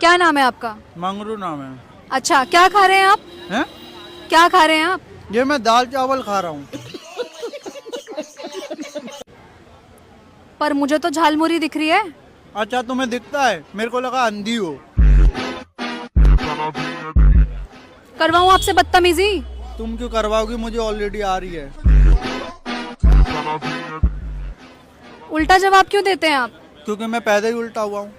क्या नाम है आपका? मंगरू नाम है। अच्छा, क्या खा रहे हैं आप? हैं? क्या खा रहे हैं आप? ये मैं दाल चावल खा रहा हूँ। पर मुझे तो झालमुरी दिख रही है। अच्छा तुम्हें दिखता है, मेरे को लगा अंधी हो। करवाऊं आपसे बदतमीजी? तुम क्यों करवाओगी, मुझे ऑलरेडी आ रही है। उल्टा जवाब क्यों देते हैं आप? क्योंकि मैं पैदा ही उल्टा हुआ हूँ।